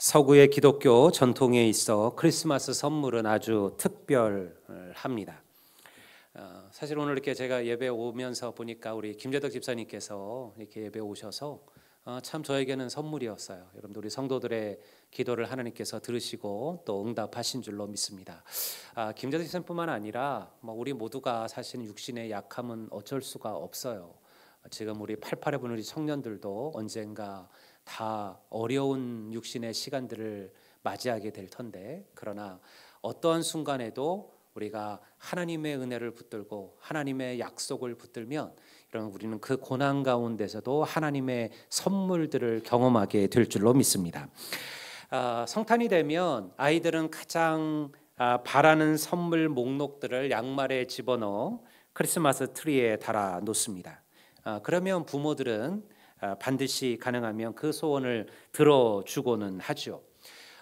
서구의 기독교 전통에 있어 크리스마스 선물은 아주 특별합니다. 사실 오늘 이렇게 제가 예배 오면서 보니까 우리 김재덕 집사님께서 이렇게 예배 오셔서 참 저에게는 선물이었어요. 여러분들 우리 성도들의 기도를 하나님께서 들으시고 또 응답하신 줄로 믿습니다. 김재덕 집사님뿐만 아니라 우리 모두가 사실 육신의 약함은 어쩔 수가 없어요. 지금 우리 88에 보는 우리 청년들도 언젠가 다 어려운 육신의 시간들을 맞이하게 될 텐데, 그러나 어떠한 순간에도 우리가 하나님의 은혜를 붙들고 하나님의 약속을 붙들면 우리는 그 고난 가운데서도 하나님의 선물들을 경험하게 될 줄로 믿습니다. 성탄이 되면 아이들은 가장 바라는 선물 목록들을 양말에 집어넣어 크리스마스 트리에 달아 놓습니다. 그러면 부모들은 반드시 가능하면 그 소원을 들어주고는 하죠.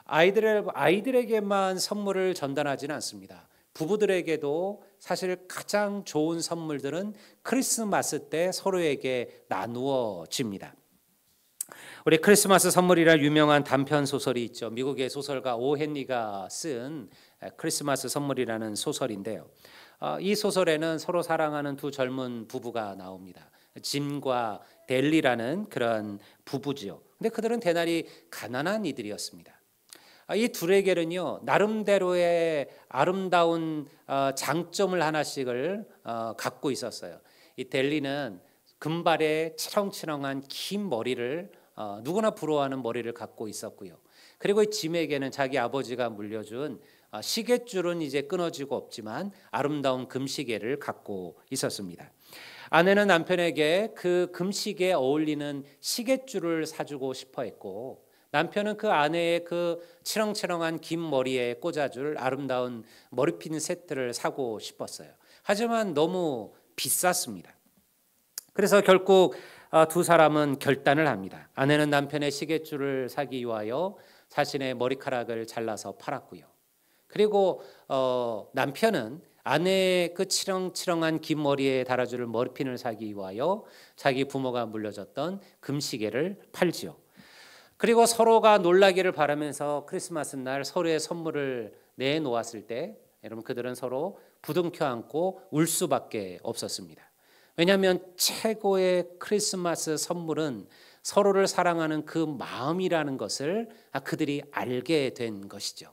아이들에게만 선물을 전달하지는 않습니다. 부부들에게도 사실 가장 좋은 선물들은 크리스마스 때 서로에게 나누어집니다. 우리 크리스마스 선물이라 유명한 단편 소설이 있죠. 미국의 소설가 오 헨리가 쓴 크리스마스 선물이라는 소설인데요. 이 소설에는 서로 사랑하는 두 젊은 부부가 나옵니다. 짐과 델리라는 그런 부부지요. 근데 그들은 대단히 가난한 이들이었습니다. 이 둘에게는요, 나름대로의 아름다운 장점을 하나씩을 갖고 있었어요. 이 델리는 금발의 치렁치렁한 긴 머리를 누구나 부러워하는 머리를 갖고 있었고요. 그리고 이 짐에게는 자기 아버지가 물려준 시계줄은 이제 끊어지고 없지만 아름다운 금시계를 갖고 있었습니다. 아내는 남편에게 그 금시계에 어울리는 시계줄을 사주고 싶어 했고, 남편은 그 아내의 그 치렁치렁한 긴 머리에 꽂아줄 아름다운 머리핀 세트를 사고 싶었어요. 하지만 너무 비쌌습니다. 그래서 결국 두 사람은 결단을 합니다. 아내는 남편의 시계줄을 사기 위하여 자신의 머리카락을 잘라서 팔았고요. 그리고 남편은 아내의 그 치렁치렁한 긴 머리에 달아줄 머리핀을 사기 위하여 자기 부모가 물려줬던 금시계를 팔지요. 그리고 서로가 놀라기를 바라면서 크리스마스 날 서로의 선물을 내놓았을 때 여러분 그들은 서로 부둥켜 안고 울 수밖에 없었습니다. 왜냐하면 최고의 크리스마스 선물은 서로를 사랑하는 그 마음이라는 것을 그들이 알게 된 것이죠.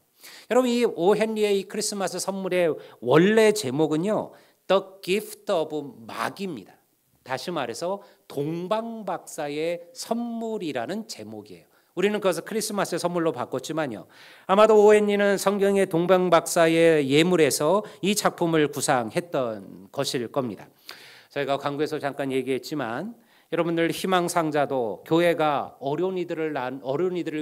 여러분 이 오 헨리의 이 크리스마스 선물의 원래 제목은요, The Gift of 마기입니다. 다시 말해서 동방박사의 선물이라는 제목이에요. 우리는 그것을 크리스마스의 선물로 바꿨지만요, 아마도 오 헨리는 성경의 동방박사의 예물에서 이 작품을 구상했던 것일 겁니다. 저희가 광고에서 잠깐 얘기했지만 여러분들 희망상자도 교회가 어려운 이들을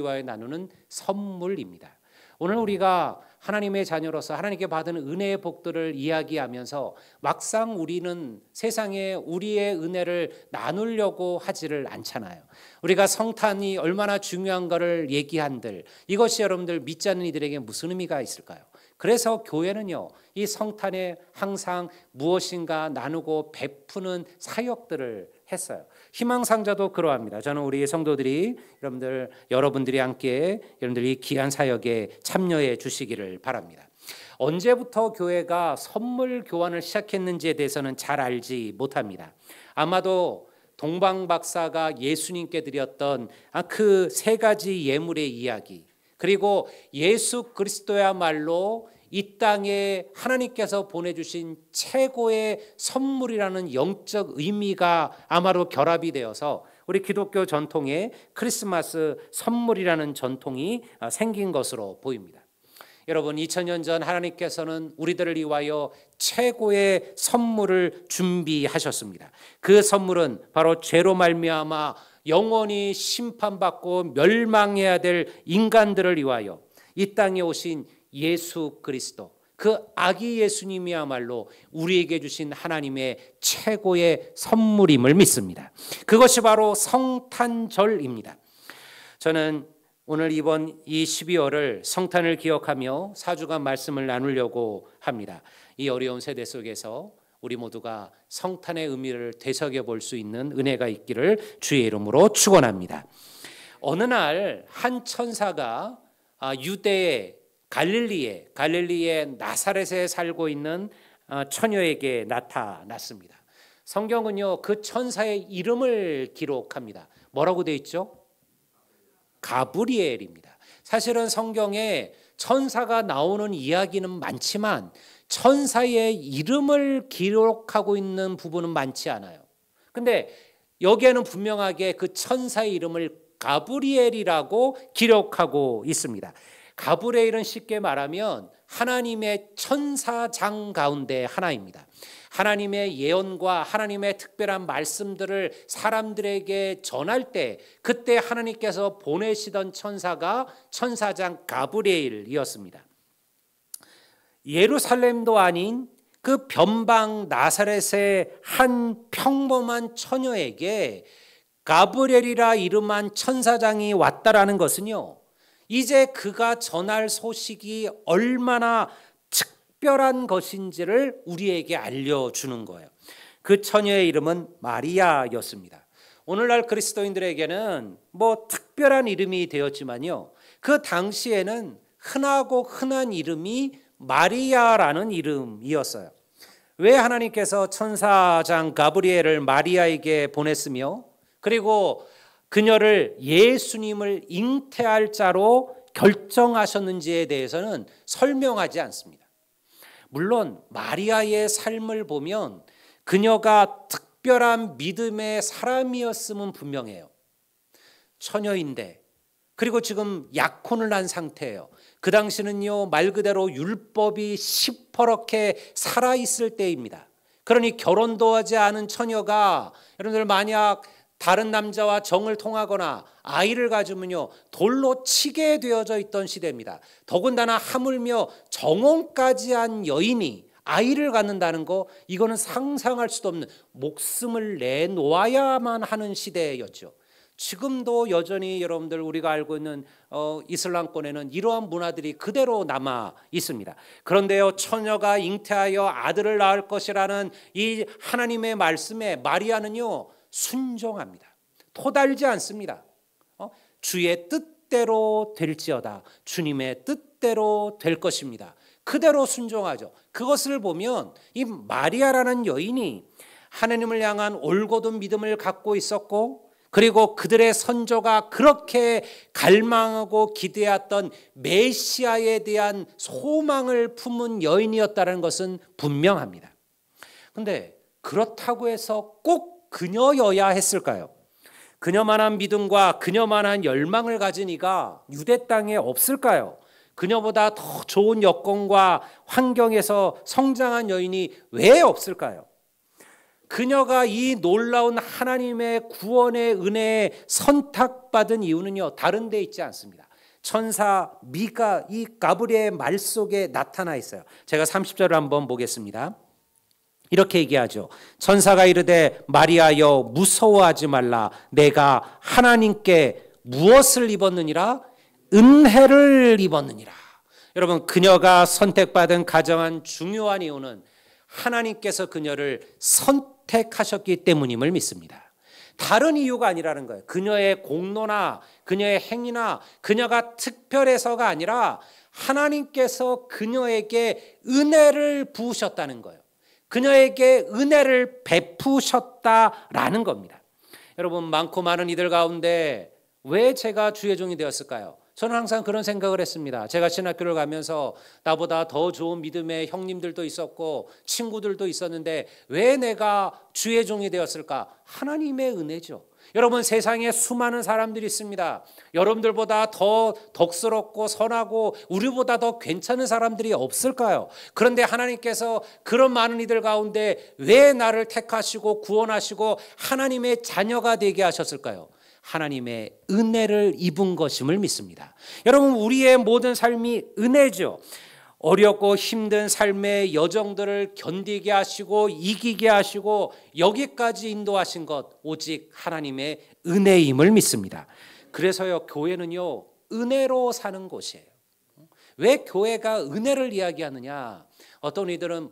위하여 나누는 선물입니다. 오늘 우리가 하나님의 자녀로서 하나님께 받은 은혜의 복들을 이야기하면서 막상 우리는 세상에 우리의 은혜를 나누려고 하지를 않잖아요. 우리가 성탄이 얼마나 중요한가를 얘기한들 이것이 여러분들 믿지 않는 이들에게 무슨 의미가 있을까요? 그래서 교회는요, 이 성탄에 항상 무엇인가 나누고 베푸는 사역들을 했어요. 희망상자도 그러합니다. 저는 우리 성도들이 여러분들이 함께 여러분들이 귀한 사역에 참여해 주시기를 바랍니다. 언제부터 교회가 선물 교환을 시작했는지에 대해서는 잘 알지 못합니다. 아마도 동방박사가 예수님께 드렸던 그 세 가지 예물의 이야기, 그리고 예수 그리스도야말로 이 땅에 하나님께서 보내주신 최고의 선물이라는 영적 의미가 아마도 결합이 되어서 우리 기독교 전통에 크리스마스 선물이라는 전통이 생긴 것으로 보입니다. 여러분 2000년 전 하나님께서는 우리들을 위하여 최고의 선물을 준비하셨습니다. 그 선물은 바로 죄로 말미암아 영원히 심판받고 멸망해야 될 인간들을 위하여 이 땅에 오신 예수 그리스도, 그 아기 예수님이야말로 우리에게 주신 하나님의 최고의 선물임을 믿습니다. 그것이 바로 성탄절입니다. 저는 오늘 이번 이 12월을 성탄을 기억하며 4주간 말씀을 나누려고 합니다. 이 어려운 세대 속에서 우리 모두가 성탄의 의미를 되새겨 볼 수 있는 은혜가 있기를 주의 이름으로 축원합니다. 어느 날 한 천사가 유대의 갈릴리의 나사렛에 살고 있는 처녀에게 나타났습니다. 성경은요, 그 천사의 이름을 기록합니다. 뭐라고 되어 있죠? 가브리엘입니다. 사실은 성경에 천사가 나오는 이야기는 많지만 천사의 이름을 기록하고 있는 부분은 많지 않아요. 근데 여기에는 분명하게 그 천사의 이름을 가브리엘이라고 기록하고 있습니다. 가브리엘은 쉽게 말하면 하나님의 천사장 가운데 하나입니다. 하나님의 예언과 하나님의 특별한 말씀들을 사람들에게 전할 때 그때 하나님께서 보내시던 천사가 천사장 가브리엘이었습니다. 예루살렘도 아닌 그 변방 나사렛의 한 평범한 처녀에게 가브리엘이라 이름한 천사장이 왔다라는 것은요, 이제 그가 전할 소식이 얼마나 특별한 것인지를 우리에게 알려주는 거예요. 그 처녀의 이름은 마리아였습니다. 오늘날 그리스도인들에게는 특별한 이름이 되었지만요, 그 당시에는 흔하고 흔한 이름이 마리아라는 이름이었어요. 왜 하나님께서 천사장 가브리엘을 마리아에게 보냈으며 그리고 그녀를 예수님을 잉태할 자로 결정하셨는지에 대해서는 설명하지 않습니다. 물론 마리아의 삶을 보면 그녀가 특별한 믿음의 사람이었음은 분명해요. 처녀인데 그리고 지금 약혼을 한 상태예요. 그 당시는요, 말 그대로 율법이 시퍼렇게 살아있을 때입니다. 그러니 결혼도 하지 않은 처녀가 여러분들 만약 다른 남자와 정을 통하거나 아이를 가지면요, 돌로 치게 되어져 있던 시대입니다. 더군다나 하물며 정혼까지 한 여인이 아이를 갖는다는 거, 이거는 상상할 수도 없는, 목숨을 내놓아야만 하는 시대였죠. 지금도 여전히 여러분들 우리가 알고 있는 이슬람권에는 이러한 문화들이 그대로 남아 있습니다. 그런데요, 처녀가 잉태하여 아들을 낳을 것이라는 이 하나님의 말씀에 마리아는요, 순종합니다. 토달지 않습니다. 주의 뜻대로 될지어다. 주님의 뜻대로 될 것입니다. 그대로 순종하죠. 그것을 보면 이 마리아라는 여인이 하나님을 향한 올곧은 믿음을 갖고 있었고, 그리고 그들의 선조가 그렇게 갈망하고 기대했던 메시아에 대한 소망을 품은 여인이었다는 것은 분명합니다. 그런데 그렇다고 해서 꼭 그녀여야 했을까요? 그녀만한 믿음과 그녀만한 열망을 가진 이가 유대 땅에 없을까요? 그녀보다 더 좋은 여건과 환경에서 성장한 여인이 왜 없을까요? 그녀가 이 놀라운 하나님의 구원의 은혜에 선택받은 이유는요, 다른 데 있지 않습니다. 천사 미가 이 가브리엘의 말 속에 나타나 있어요. 제가 30절을 한번 보겠습니다. 이렇게 얘기하죠. 천사가 이르되 마리아여 무서워하지 말라. 내가 하나님께 무엇을 입었느니라? 은혜를 입었느니라. 여러분, 그녀가 선택받은 가장한 중요한 이유는 하나님께서 그녀를 선택하셨기 때문임을 믿습니다. 다른 이유가 아니라는 거예요. 그녀의 공로나 그녀의 행위나 그녀가 특별해서가 아니라 하나님께서 그녀에게 은혜를 부으셨다는 거예요. 그녀에게 은혜를 베푸셨다라는 겁니다. 여러분, 많고 많은 이들 가운데 왜 제가 주의 종이 되었을까요? 저는 항상 그런 생각을 했습니다. 제가 신학교를 가면서 나보다 더 좋은 믿음의 형님들도 있었고 친구들도 있었는데 왜 내가 주의 종이 되었을까? 하나님의 은혜죠. 여러분, 세상에 수많은 사람들이 있습니다. 여러분들보다 더 덕스럽고 선하고 우리보다 더 괜찮은 사람들이 없을까요? 그런데 하나님께서 그런 많은 이들 가운데 왜 나를 택하시고 구원하시고 하나님의 자녀가 되게 하셨을까요? 하나님의 은혜를 입은 것임을 믿습니다. 여러분, 우리의 모든 삶이 은혜죠. 어렵고 힘든 삶의 여정들을 견디게 하시고 이기게 하시고 여기까지 인도하신 것 오직 하나님의 은혜임을 믿습니다. 그래서요, 교회는요, 은혜로 사는 곳이에요. 왜 교회가 은혜를 이야기하느냐? 어떤 이들은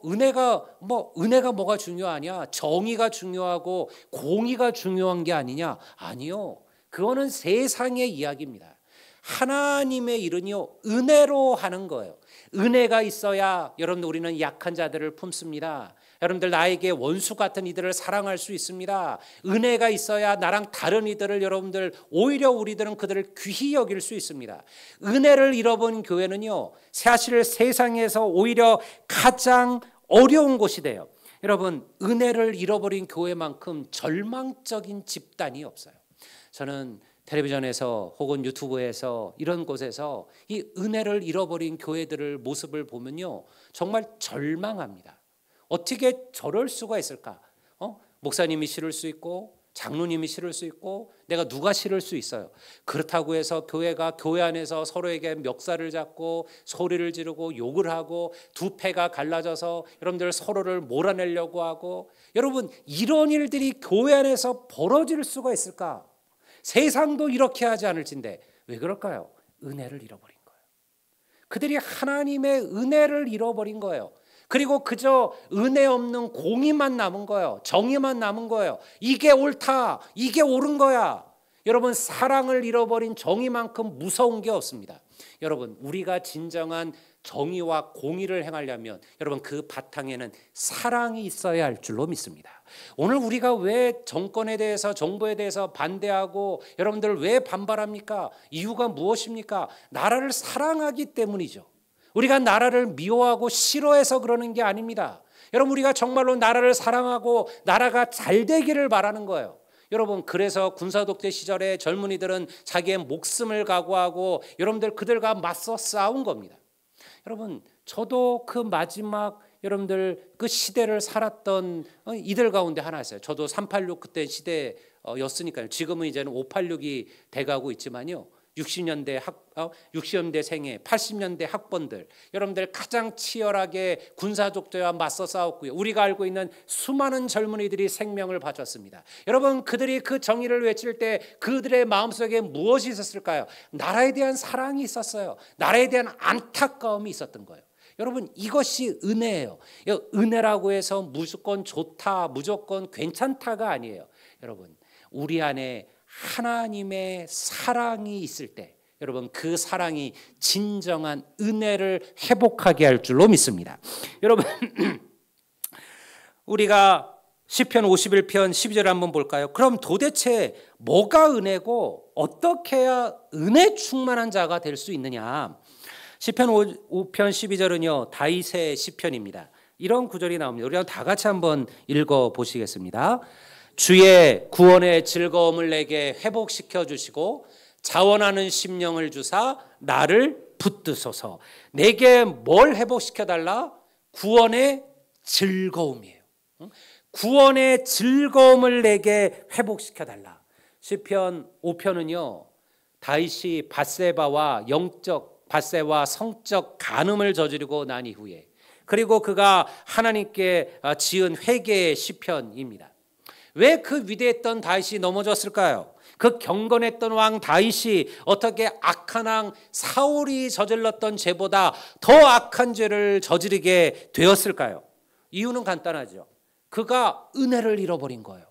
은혜가 뭐가 중요하냐? 정의가 중요하고 공의가 중요한 게 아니냐? 아니요. 그거는 세상의 이야기입니다. 하나님의 일은요, 은혜로 하는 거예요. 은혜가 있어야 여러분들 우리는 약한 자들을 품습니다. 여러분들 나에게 원수 같은 이들을 사랑할 수 있습니다. 은혜가 있어야 나랑 다른 이들을 여러분들 오히려 우리들은 그들을 귀히 여길 수 있습니다. 은혜를 잃어버린 교회는요, 사실 세상에서 오히려 가장 어려운 곳이 돼요. 여러분, 은혜를 잃어버린 교회만큼 절망적인 집단이 없어요. 저는 텔레비전에서 혹은 유튜브에서 이런 곳에서 이 은혜를 잃어버린 교회들을 모습을 보면요, 정말 절망합니다. 어떻게 저럴 수가 있을까? 목사님이 싫을 수 있고 장로님이 싫을 수 있고 내가 누가 싫을 수 있어요. 그렇다고 해서 교회가 교회 안에서 서로에게 멱살을 잡고 소리를 지르고 욕을 하고 두 패가 갈라져서 여러분들 서로를 몰아내려고 하고, 여러분 이런 일들이 교회 안에서 벌어질 수가 있을까? 세상도 이렇게 하지 않을진데 왜 그럴까요? 은혜를 잃어버린 거예요. 그들이 하나님의 은혜를 잃어버린 거예요. 그리고 그저 은혜 없는 공의만 남은 거예요. 정의만 남은 거예요. 이게 옳다, 이게 옳은 거야. 여러분, 사랑을 잃어버린 정의만큼 무서운 게 없습니다. 여러분, 우리가 진정한 정의와 공의를 행하려면 여러분 그 바탕에는 사랑이 있어야 할 줄로 믿습니다. 오늘 우리가 왜 정권에 대해서, 정부에 대해서 반대하고 여러분들 왜 반발합니까? 이유가 무엇입니까? 나라를 사랑하기 때문이죠. 우리가 나라를 미워하고 싫어해서 그러는 게 아닙니다. 여러분, 우리가 정말로 나라를 사랑하고 나라가 잘 되기를 바라는 거예요. 여러분, 그래서 군사독재 시절에 젊은이들은 자기의 목숨을 각오하고 여러분들 그들과 맞서 싸운 겁니다. 여러분, 저도 그 마지막 여러분들 그 시대를 살았던 이들 가운데 하나였어요. 저도 386 그때 시대였으니까요. 지금은 이제는 586이 돼가고 있지만요. 60년대 생애, 80년대 학번들, 여러분들 가장 치열하게 군사독재와 맞서 싸웠고요. 우리가 알고 있는 수많은 젊은이들이 생명을 바쳤습니다. 여러분, 그들이 그 정의를 외칠 때 그들의 마음속에 무엇이 있었을까요? 나라에 대한 사랑이 있었어요. 나라에 대한 안타까움이 있었던 거예요. 여러분, 이것이 은혜예요. 은혜라고 해서 무조건 좋다, 무조건 괜찮다가 아니에요. 여러분, 우리 안에 하나님의 사랑이 있을 때 여러분 그 사랑이 진정한 은혜를 회복하게 할 줄로 믿습니다. 여러분, 우리가 시편 51편 12절 한번 볼까요? 그럼 도대체 뭐가 은혜고 어떻게 해야 은혜 충만한 자가 될 수 있느냐? 시편 5편 12절은요 다윗의 시편입니다. 이런 구절이 나옵니다. 우리 다 같이 한번 읽어보시겠습니다. 주의 구원의 즐거움을 내게 회복시켜 주시고 자원하는 심령을 주사 나를 붙드소서. 내게 뭘 회복시켜 달라? 구원의 즐거움이에요. 구원의 즐거움을 내게 회복시켜 달라. 시편 5편은요 다윗이 밧세바와 성적 간음을 저지르고 난 이후에, 그리고 그가 하나님께 지은 회개의 시편입니다. 왜 그 위대했던 다윗이 넘어졌을까요? 그 경건했던 왕 다윗이 어떻게 악한 왕 사울이 저질렀던 죄보다 더 악한 죄를 저지르게 되었을까요? 이유는 간단하죠. 그가 은혜를 잃어버린 거예요.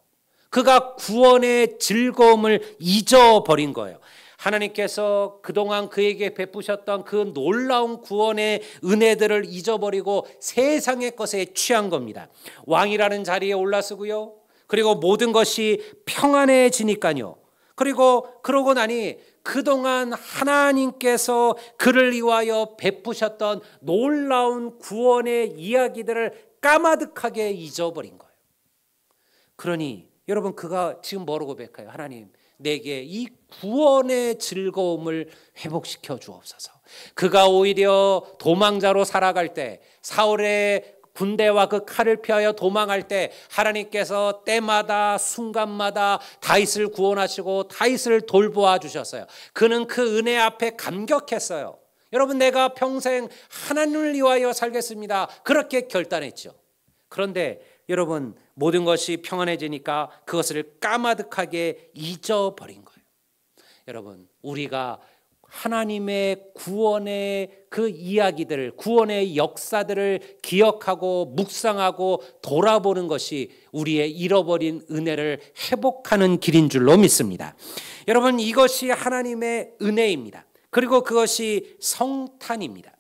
그가 구원의 즐거움을 잊어버린 거예요. 하나님께서 그동안 그에게 베푸셨던 그 놀라운 구원의 은혜들을 잊어버리고 세상의 것에 취한 겁니다. 왕이라는 자리에 올라서고요. 그리고 모든 것이 평안해지니까요. 그러고 나니 그동안 하나님께서 그를 위하여 베푸셨던 놀라운 구원의 이야기들을 까마득하게 잊어버린 거예요. 그러니 여러분 그가 지금 뭐라고 고백해요? 하나님, 내게 이 구원의 즐거움을 회복시켜 주옵소서. 그가 오히려 도망자로 살아갈 때, 사울의 군대와 그 칼을 피하여 도망할 때 하나님께서 때마다 순간마다 다윗을 구원하시고 다윗을 돌보아 주셨어요. 그는 그 은혜 앞에 감격했어요. 여러분, 내가 평생 하나님을 위하여 살겠습니다. 그렇게 결단했죠. 그런데 여러분, 모든 것이 평안해지니까 그것을 까마득하게 잊어버린 거예요. 여러분, 우리가 하나님의 구원의 그 이야기들을, 구원의 역사들을 기억하고 묵상하고 돌아보는 것이 우리의 잃어버린 은혜를 회복하는 길인 줄로 믿습니다. 여러분, 이것이 하나님의 은혜입니다. 그리고 그것이 성탄입니다.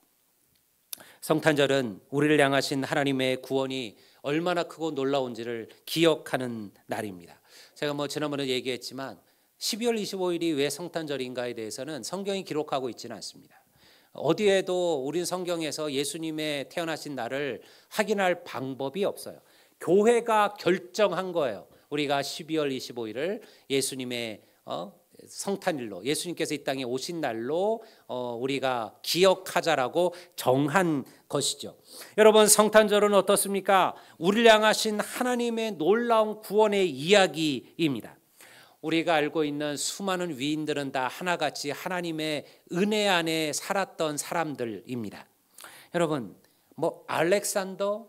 성탄절은 우리를 향하신 하나님의 구원이 얼마나 크고 놀라운지를 기억하는 날입니다. 제가 지난번에 얘기했지만 12월 25일이 왜 성탄절인가에 대해서는 성경이 기록하고 있지는 않습니다. 어디에도 우린 성경에서 예수님의 태어나신 날을 확인할 방법이 없어요. 교회가 결정한 거예요. 우리가 12월 25일을 예수님의 성탄일로, 예수님께서 이 땅에 오신 날로 우리가 기억하자라고 정한 것이죠. 여러분, 성탄절은 어떻습니까? 우리를 향하신 하나님의 놀라운 구원의 이야기입니다. 우리가 알고 있는 수많은 위인들은 다 하나같이 하나님의 은혜 안에 살았던 사람들입니다. 여러분, 알렉산더,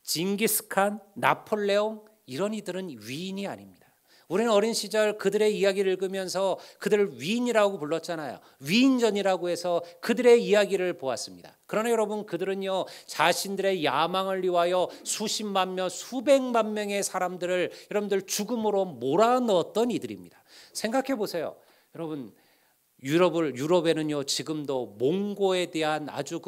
징기스칸, 나폴레옹 이런 이들은 위인이 아닙니다. 우리는 어린 시절 그들의 이야기를 읽으면서 그들을 위인이라고 불렀잖아요. 위인전이라고 해서 그들의 이야기를 보았습니다. 그러나 여러분, 그들은요, 자신들의 야망을 위하여 수십만 명, 수백만 명의 사람들을 여러분들 죽음으로 몰아넣었던 이들입니다. 생각해 보세요. 여러분, 유럽에는요, 지금도 몽고에 대한 아주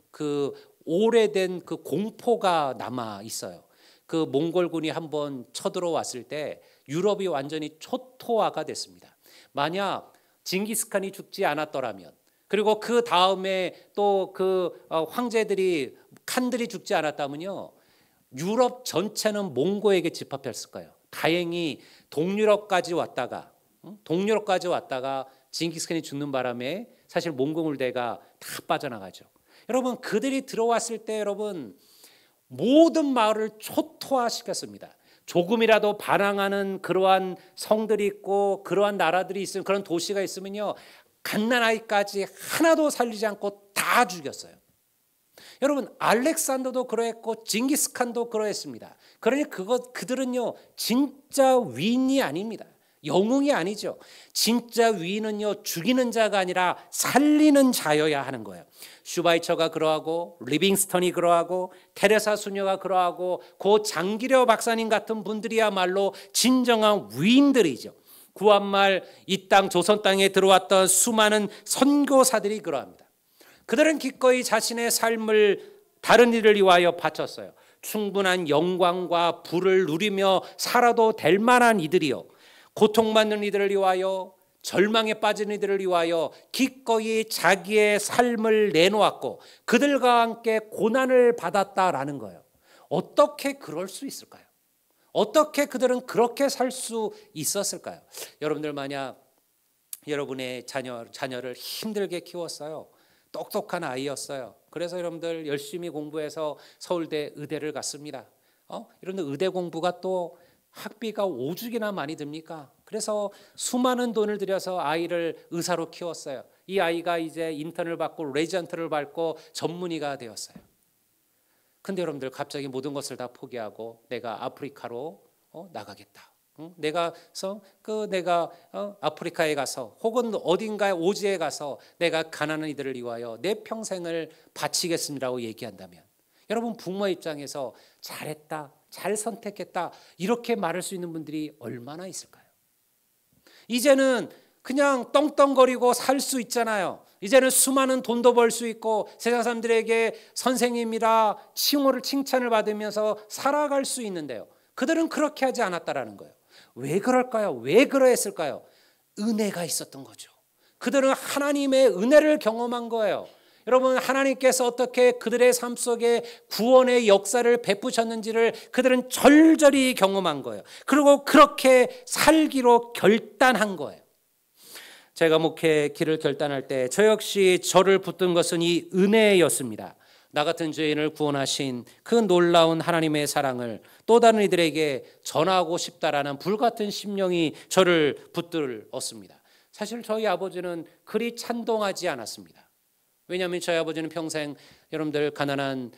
그 오래된 그 공포가 남아 있어요. 그 몽골군이 한번 쳐들어왔을 때 유럽이 완전히 초토화가 됐습니다. 만약 징기스칸이 죽지 않았더라면, 그리고 그 다음에 또 그 황제들이 칸들이 죽지 않았다면요, 유럽 전체는 몽고에게 집합했을 거예요. 다행히 동유럽까지 왔다가 징기스칸이 죽는 바람에 사실 몽골대가 다 빠져나가죠. 여러분, 그들이 들어왔을 때 여러분 모든 마을을 초토화시켰습니다. 조금이라도 반항하는 그러한 성들이 있고 그러한 나라들이 있으면, 그런 도시가 있으면요, 갓난아이까지 하나도 살리지 않고 다 죽였어요. 여러분, 알렉산더도 그러했고 징기스칸도 그러했습니다. 그러니 그들은요 진짜 위인이 아닙니다. 영웅이 아니죠. 진짜 위인은요 죽이는 자가 아니라 살리는 자여야 하는 거예요. 슈바이처가 그러하고, 리빙스턴이 그러하고, 테레사 수녀가 그러하고, 고 장기려 박사님 같은 분들이야말로 진정한 위인들이죠. 구한말 이 땅 조선 땅에 들어왔던 수많은 선교사들이 그러합니다. 그들은 기꺼이 자신의 삶을 다른 일을 위하여 바쳤어요. 충분한 영광과 부를 누리며 살아도 될 만한 이들이요, 고통받는 이들을 위하여, 절망에 빠진 이들을 위하여 기꺼이 자기의 삶을 내놓았고 그들과 함께 고난을 받았다라는 거예요. 어떻게 그럴 수 있을까요? 어떻게 그들은 그렇게 살 수 있었을까요? 여러분들 만약 여러분의 자녀를 힘들게 키웠어요. 똑똑한 아이였어요. 그래서 여러분들 열심히 공부해서 서울대 의대를 갔습니다. 여러분들 의대 공부가 또 학비가 오죽이나 많이 듭니까? 그래서 수많은 돈을 들여서 아이를 의사로 키웠어요. 이 아이가 이제 인턴을 받고 레지던트를 받고 전문의가 되었어요. 근데 여러분들 갑자기 모든 것을 다 포기하고 내가 아프리카로 나가겠다. 내가 아프리카에 가서 혹은 어딘가에 오지에 가서 내가 가난한 이들을 위하여 내 평생을 바치겠습니다라고 얘기한다면, 여러분 부모 입장에서 잘했다, 잘 선택했다 이렇게 말할 수 있는 분들이 얼마나 있을까요? 이제는 그냥 떵떵거리고 살 수 있잖아요. 이제는 수많은 돈도 벌 수 있고 세상 사람들에게 선생님이라 칭찬을 받으면서 살아갈 수 있는데요, 그들은 그렇게 하지 않았다라는 거예요. 왜 그럴까요? 왜 그러했을까요? 은혜가 있었던 거죠. 그들은 하나님의 은혜를 경험한 거예요. 여러분, 하나님께서 어떻게 그들의 삶 속에 구원의 역사를 베푸셨는지를 그들은 절절히 경험한 거예요. 그리고 그렇게 살기로 결단한 거예요. 제가 목회 길을 결단할 때 저 역시 저를 붙든 것은 이 은혜였습니다. 나 같은 죄인을 구원하신 그 놀라운 하나님의 사랑을 또 다른 이들에게 전하고 싶다라는 불같은 심령이 저를 붙들었습니다. 사실 저희 아버지는 그리 찬동하지 않았습니다. 왜냐하면 저희 아버지는 평생 여러분들 가난한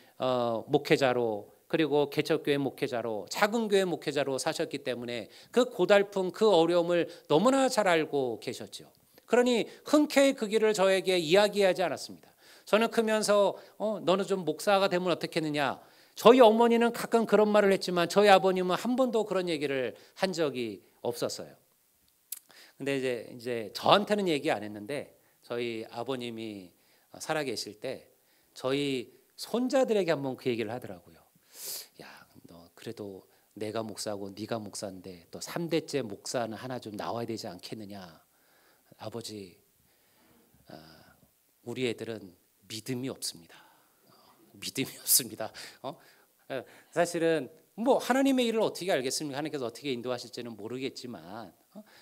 목회자로, 그리고 개척교회 목회자로, 작은 교회 목회자로 사셨기 때문에 그 고달픔, 그 어려움을 너무나 잘 알고 계셨죠. 그러니 흔쾌히 그 길을 저에게 이야기하지 않았습니다. 저는 크면서 너는 좀 목사가 되면 어떻겠느냐. 저희 어머니는 가끔 그런 말을 했지만 저희 아버님은 한 번도 그런 얘기를 한 적이 없었어요. 근데 이제 저한테는 얘기 안 했는데 저희 아버님이 살아계실 때 저희 손자들에게 한번 그 얘기를 하더라고요. 야, 너 그래도 내가 목사고 네가 목사인데 또 3대째 목사는 하나 좀 나와야 되지 않겠느냐. 아버지, 우리 애들은 믿음이 없습니다. 믿음이 없습니다. 사실은 뭐 하나님의 일을 어떻게 알겠습니까? 하나님께서 어떻게 인도하실지는 모르겠지만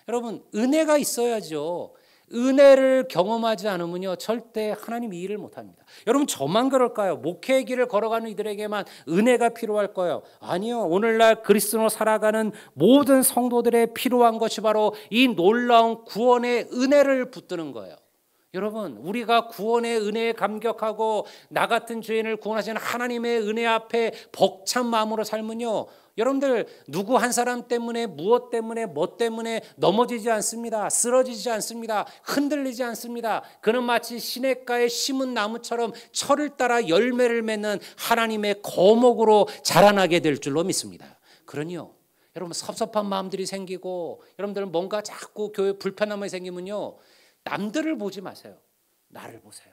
여러분 은혜가 있어야죠. 은혜를 경험하지 않으면요 절대 하나님 이 일을 못합니다. 여러분 저만 그럴까요? 목회의 길을 걸어가는 이들에게만 은혜가 필요할 거예요? 아니요. 오늘날 그리스도로 살아가는 모든 성도들의 필요한 것이 바로 이 놀라운 구원의 은혜를 붙드는 거예요. 여러분 우리가 구원의 은혜에 감격하고 나 같은 죄인을 구원하시는 하나님의 은혜 앞에 벅찬 마음으로 살면요 여러분들 누구 한 사람 때문에 무엇 때문에 뭐 때문에 넘어지지 않습니다. 쓰러지지 않습니다. 흔들리지 않습니다. 그는 마치 시냇가에 심은 나무처럼 철을 따라 열매를 맺는 하나님의 거목으로 자라나게 될 줄로 믿습니다. 그러니요 여러분 섭섭한 마음들이 생기고 여러분들은 뭔가 자꾸 교회 불편함이 생기면요 남들을 보지 마세요. 나를 보세요.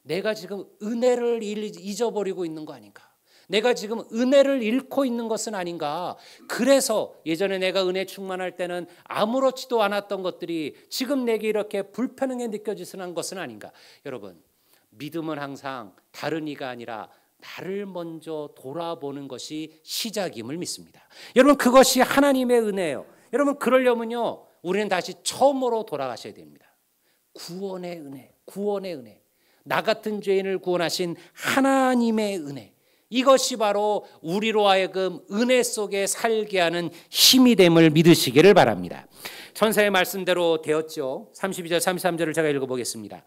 내가 지금 은혜를 잊어버리고 있는 거 아닌가? 내가 지금 은혜를 잃고 있는 것은 아닌가? 그래서 예전에 내가 은혜 충만할 때는 아무렇지도 않았던 것들이 지금 내게 이렇게 불편하게 느껴지는 것은 아닌가? 여러분, 믿음은 항상 다른 이가 아니라 나를 먼저 돌아보는 것이 시작임을 믿습니다. 여러분, 그것이 하나님의 은혜예요. 여러분, 그러려면요, 우리는 다시 처음으로 돌아가셔야 됩니다. 구원의 은혜, 구원의 은혜. 나 같은 죄인을 구원하신 하나님의 은혜. 이것이 바로 우리로 하여금 은혜 속에 살게 하는 힘이 됨을 믿으시기를 바랍니다. 천사의 말씀대로 되었죠. 32절 33절을 제가 읽어보겠습니다.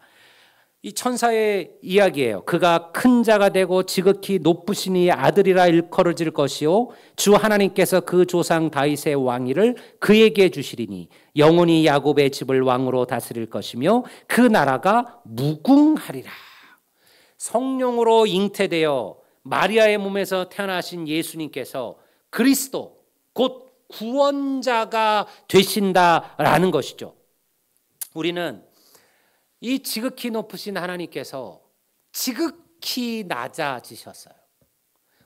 이 천사의 이야기예요. 그가 큰 자가 되고 지극히 높으시니 아들이라 일컬어질 것이요 주 하나님께서 그 조상 다윗의 왕위를 그에게 주시리니 영원히 야곱의 집을 왕으로 다스릴 것이며 그 나라가 무궁하리라. 성령으로 잉태되어 마리아의 몸에서 태어나신 예수님께서 그리스도 곧 구원자가 되신다라는 것이죠. 우리는 이 지극히 높으신 하나님께서 지극히 낮아지셨어요.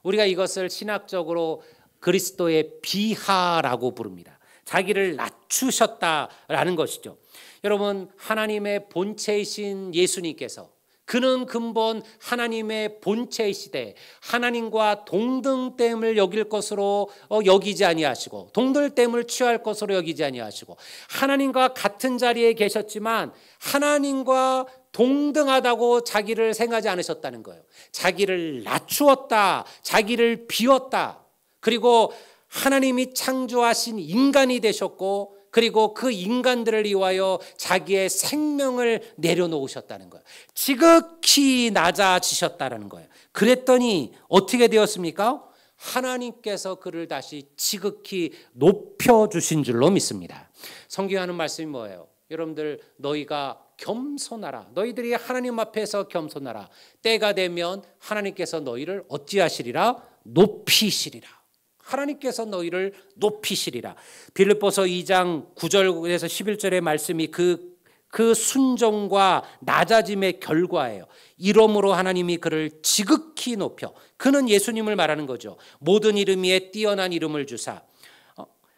우리가 이것을 신학적으로 그리스도의 비하라고 부릅니다. 자기를 낮추셨다라는 것이죠. 여러분 하나님의 본체이신 예수님께서 그는 근본 하나님의 본체이시되 하나님과 동등됨을 여길 것으로 여기지 아니하시고 동등됨을 취할 것으로 여기지 아니하시고 하나님과 같은 자리에 계셨지만 하나님과 동등하다고 자기를 생각하지 않으셨다는 거예요. 자기를 낮추었다. 자기를 비웠다. 그리고 하나님이 창조하신 인간이 되셨고 그리고 그 인간들을 위하여 자기의 생명을 내려놓으셨다는 거예요. 지극히 낮아지셨다는 거예요. 그랬더니 어떻게 되었습니까? 하나님께서 그를 다시 지극히 높여주신 줄로 믿습니다. 성경에 하는 말씀이 뭐예요? 여러분들 너희가 겸손하라. 너희들이 하나님 앞에서 겸손하라. 때가 되면 하나님께서 너희를 어찌하시리라? 높이시리라. 하나님께서 너희를 높이시리라. 빌립보서 2장 9절에서 11절의 말씀이 그 순종과 낮아짐의 결과예요. 이러므로 하나님이 그를 지극히 높여 그는 예수님을 말하는 거죠. 모든 이름 위에 뛰어난 이름을 주사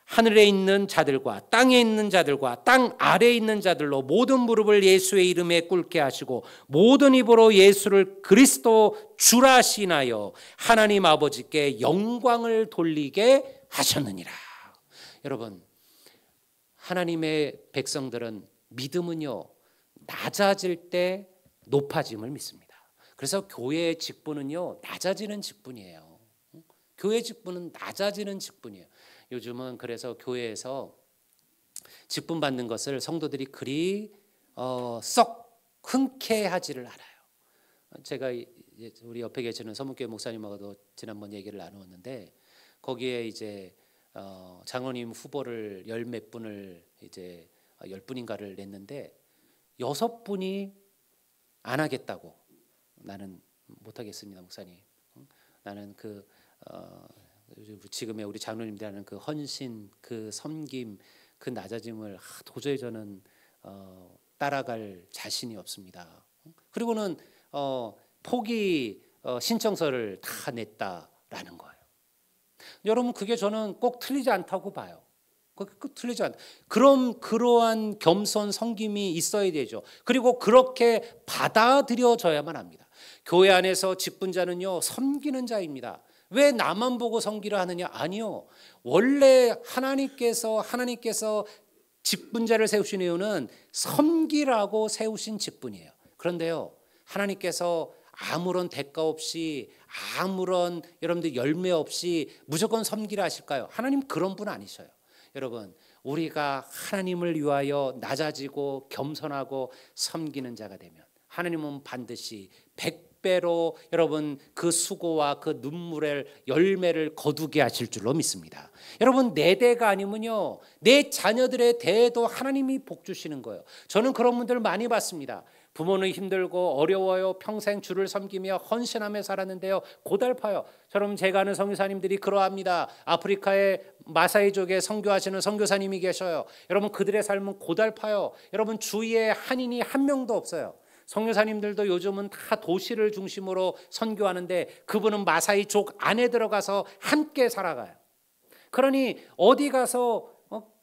하늘에 있는 자들과 땅에 있는 자들과 땅 아래에 있는 자들로 모든 무릎을 예수의 이름에 꿇게 하시고 모든 입으로 예수를 그리스도 주라 시인하여 하나님 아버지께 영광을 돌리게 하셨느니라. 여러분 하나님의 백성들은 믿음은요 낮아질 때 높아짐을 믿습니다. 그래서 교회의 직분은요 낮아지는 직분이에요. 교회 직분은 낮아지는 직분이에요. 요즘은 그래서 교회에서 직분 받는 것을 성도들이 그리 썩 흔쾌하지를 않아요. 제가 우리 옆에 계시는 서문교회 목사님하고도 지난번 얘기를 나누었는데 거기에 이제 장로님 후보를 열 몇 분을 이제 10분인가를 냈는데 6분이 안 하겠다고. 나는 못하겠습니다, 목사님. 나는 지금의 우리 장로님들 하는 그 헌신, 그 섬김, 그 낮아짐을 도저히 저는 따라갈 자신이 없습니다. 그리고는 포기 신청서를 다 냈다라는 거예요. 여러분, 그게 저는 꼭 틀리지 않다고 봐요. 꼭 틀리지 않다. 그럼 그러한 겸손 섬김이 있어야 되죠. 그리고 그렇게 받아들여져야만 합니다. 교회 안에서 직분자는요, 섬기는 자입니다. 왜 나만 보고 섬기라 하느냐? 아니요. 원래 하나님께서 직분자를 세우신 이유는 섬기라고 세우신 직분이에요. 그런데요, 하나님께서 아무런 대가 없이, 아무런 여러분들 열매 없이 무조건 섬기라 하실까요? 하나님 그런 분 아니셔요. 여러분, 우리가 하나님을 위하여 낮아지고 겸손하고 섬기는 자가 되면 하나님은 반드시 100배로 여러분 그 수고와 그 눈물의 열매를 거두게 하실 줄로 믿습니다. 여러분, 내 대가 아니면요, 내 자녀들의 대에도 하나님이 복 주시는 거예요. 저는 그런 분들 많이 봤습니다. 부모는 힘들고 어려워요. 평생 주를 섬기며 헌신하며 살았는데요, 고달파요. 저는 제가 아는 선교사님들이 그러합니다. 아프리카의 마사이족에 선교하시는 선교사님이 계셔요. 여러분, 그들의 삶은 고달파요. 여러분, 주위에 한인이 한 명도 없어요. 선교사님들도 요즘은 다 도시를 중심으로 선교하는데 그분은 마사이족 안에 들어가서 함께 살아가요. 그러니 어디 가서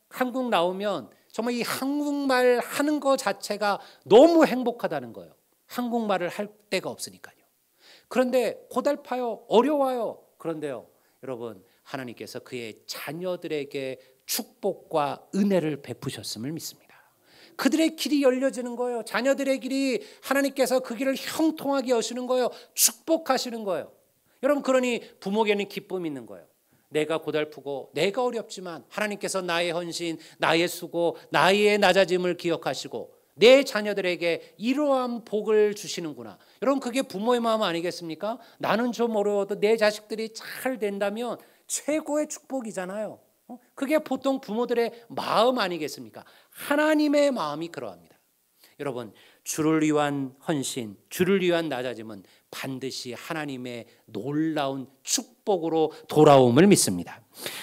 한국 나오면 정말 이 한국말 하는 것 자체가 너무 행복하다는 거예요. 한국말을 할 데가 없으니까요. 그런데 고달파요. 어려워요. 그런데요, 여러분, 하나님께서 그의 자녀들에게 축복과 은혜를 베푸셨음을 믿습니다. 그들의 길이 열려지는 거예요. 자녀들의 길이 하나님께서 그 길을 형통하게 여시는 거예요. 축복하시는 거예요. 여러분, 그러니 부모에게는 기쁨이 있는 거예요. 내가 고달프고 내가 어렵지만 하나님께서 나의 헌신, 나의 수고, 나의 낮아짐을 기억하시고 내 자녀들에게 이러한 복을 주시는구나. 여러분, 그게 부모의 마음 아니겠습니까? 나는 좀 어려워도 내 자식들이 잘 된다면 최고의 축복이잖아요. 그게 보통 부모들의 마음 아니겠습니까? 하나님의 마음이 그러합니다. 여러분, 주를 위한 헌신, 주를 위한 낮아짐은 반드시 하나님의 놀라운 축복으로 돌아옴을 믿습니다.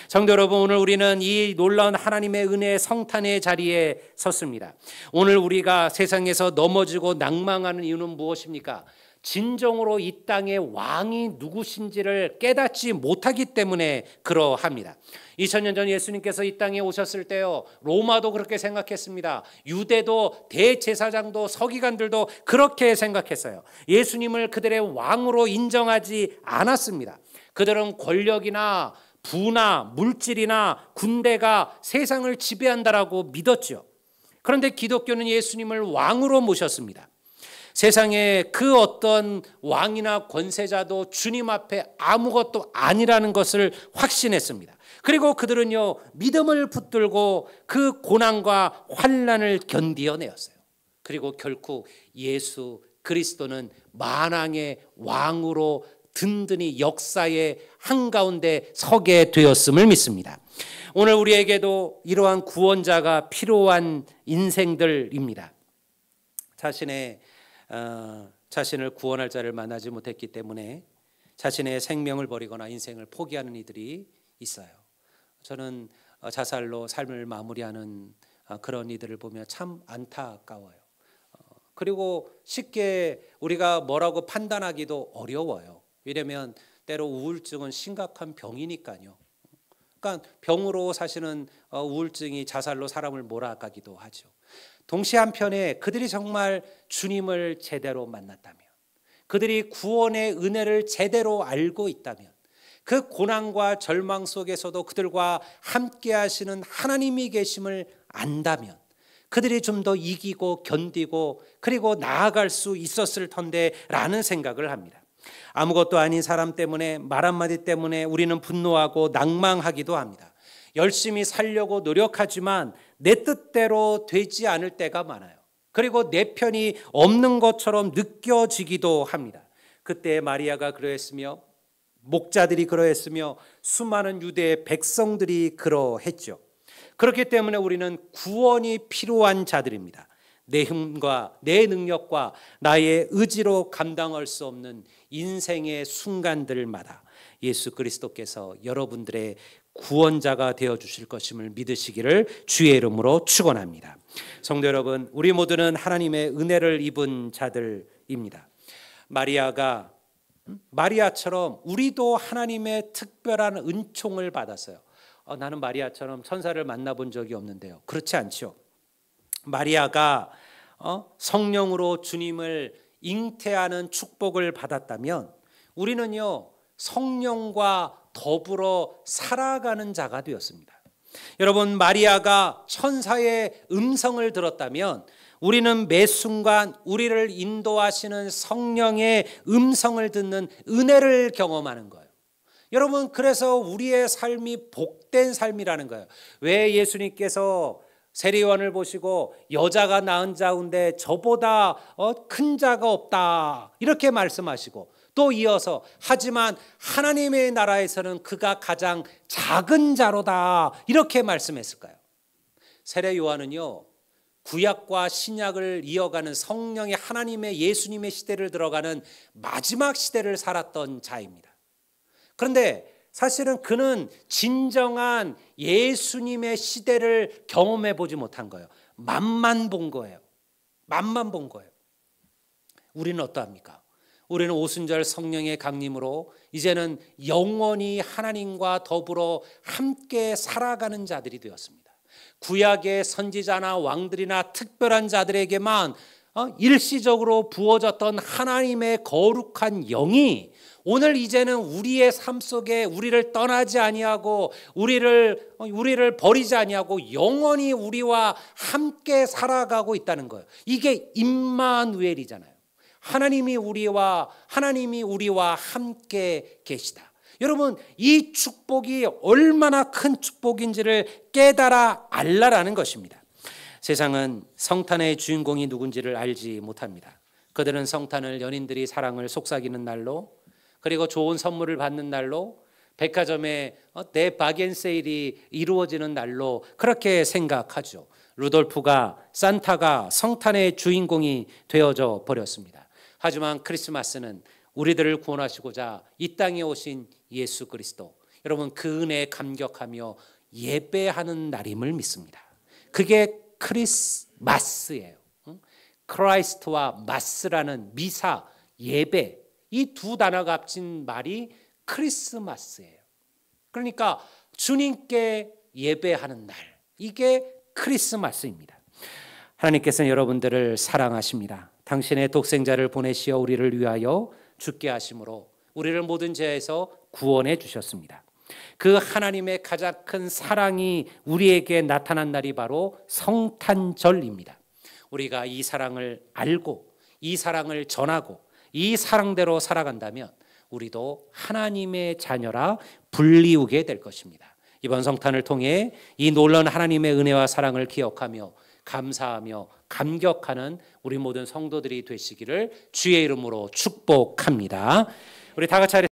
성도 여러분, 오늘 우리는 이 놀라운 하나님의 은혜의 성탄의 자리에 섰습니다. 오늘 우리가 세상에서 넘어지고 낭망하는 이유는 무엇입니까? 진정으로 이 땅의 왕이 누구신지를 깨닫지 못하기 때문에 그러합니다. 2000년 전 예수님께서 이 땅에 오셨을 때요, 로마도 그렇게 생각했습니다. 유대도 대제사장도 서기관들도 그렇게 생각했어요. 예수님을 그들의 왕으로 인정하지 않았습니다. 그들은 권력이나 부나 물질이나 군대가 세상을 지배한다라고 믿었죠. 그런데 기독교는 예수님을 왕으로 모셨습니다. 세상에 그 어떤 왕이나 권세자도 주님 앞에 아무것도 아니라는 것을 확신했습니다. 그리고 그들은요, 믿음을 붙들고 그 고난과 환난을 견디어내었어요. 그리고 결국 예수 그리스도는 만왕의 왕으로 든든히 역사의 한가운데 서게 되었음을 믿습니다. 오늘 우리에게도 이러한 구원자가 필요한 인생들입니다. 자신을 구원할 자를 만나지 못했기 때문에 자신의 생명을 버리거나 인생을 포기하는 이들이 있어요. 저는 자살로 삶을 마무리하는 그런 이들을 보면 참 안타까워요. 그리고 쉽게 우리가 뭐라고 판단하기도 어려워요. 왜냐하면 때로 우울증은 심각한 병이니까요. 그러니까 병으로 사실은 우울증이 자살로 사람을 몰아가기도 하죠. 동시에 한편에 그들이 정말 주님을 제대로 만났다면, 그들이 구원의 은혜를 제대로 알고 있다면, 그 고난과 절망 속에서도 그들과 함께 하시는 하나님이 계심을 안다면 그들이 좀 더 이기고 견디고 그리고 나아갈 수 있었을 텐데 라는 생각을 합니다. 아무것도 아닌 사람 때문에, 말 한마디 때문에 우리는 분노하고 낭망하기도 합니다. 열심히 살려고 노력하지만 내 뜻대로 되지 않을 때가 많아요. 그리고 내 편이 없는 것처럼 느껴지기도 합니다. 그때 마리아가 그러했으며 목자들이 그러했으며 수많은 유대의 백성들이 그러했죠. 그렇기 때문에 우리는 구원이 필요한 자들입니다. 내 힘과 내 능력과 나의 의지로 감당할 수 없는 인생의 순간들마다 예수 그리스도께서 여러분들의 구원자가 되어 주실 것임을 믿으시기를 주의 이름으로 축원합니다. 성도 여러분, 우리 모두는 하나님의 은혜를 입은 자들입니다. 마리아처럼 우리도 하나님의 특별한 은총을 받았어요. 나는 마리아처럼 천사를 만나본 적이 없는데요. 그렇지 않죠. 마리아가 성령으로 주님을 잉태하는 축복을 받았다면 우리는요, 성령과 더불어 살아가는 자가 되었습니다. 여러분, 마리아가 천사의 음성을 들었다면 우리는 매 순간 우리를 인도하시는 성령의 음성을 듣는 은혜를 경험하는 거예요. 여러분, 그래서 우리의 삶이 복된 삶이라는 거예요. 왜 예수님께서 세리요한을 보시고 여자가 낳은 자운데 저보다 큰 자가 없다 이렇게 말씀하시고, 또 이어서 하지만 하나님의 나라에서는 그가 가장 작은 자로다 이렇게 말씀했을까요? 세례요한은요, 구약과 신약을 이어가는 성령의 하나님의 예수님의 시대를 들어가는 마지막 시대를 살았던 자입니다. 그런데 사실은 그는 진정한 예수님의 시대를 경험해 보지 못한 거예요. 맛만 본 거예요. 맛만 본 거예요. 우리는 어떠합니까? 우리는 오순절 성령의 강림으로 이제는 영원히 하나님과 더불어 함께 살아가는 자들이 되었습니다. 구약의 선지자나 왕들이나 특별한 자들에게만 일시적으로 부어졌던 하나님의 거룩한 영이 오늘 이제는 우리의 삶 속에 우리를 떠나지 아니하고 우리를 버리지 아니하고 영원히 우리와 함께 살아가고 있다는 거예요. 이게 임마누엘이잖아요. 하나님이 우리와 함께 계시다. 여러분, 이 축복이 얼마나 큰 축복인지를 깨달아 알라라는 것입니다. 세상은 성탄의 주인공이 누군지를 알지 못합니다. 그들은 성탄을 연인들이 사랑을 속삭이는 날로, 그리고 좋은 선물을 받는 날로, 백화점에 대바겐 세일이 이루어지는 날로 그렇게 생각하죠. 산타가 성탄의 주인공이 되어져 버렸습니다. 하지만 크리스마스는 우리들을 구원하시고자 이 땅에 오신 예수 그리스도, 여러분, 그 은혜에 감격하며 예배하는 날임을 믿습니다. 그게 크리스마스예요. 크라이스트와 마스라는 미사, 예배, 이 두 단어가 합친 말이 크리스마스예요. 그러니까 주님께 예배하는 날, 이게 크리스마스입니다. 하나님께서는 여러분들을 사랑하십니다. 당신의 독생자를 보내시어 우리를 위하여 죽게 하심으로 우리를 모든 죄에서 구원해 주셨습니다. 그 하나님의 가장 큰 사랑이 우리에게 나타난 날이 바로 성탄절입니다. 우리가 이 사랑을 알고 이 사랑을 전하고 이 사랑대로 살아간다면 우리도 하나님의 자녀라 불리우게 될 것입니다. 이번 성탄을 통해 이 놀라운 하나님의 은혜와 사랑을 기억하며 감사하며 감격하는 우리 모든 성도들이 되시기를 주의 이름으로 축복합니다. 우리 다 같이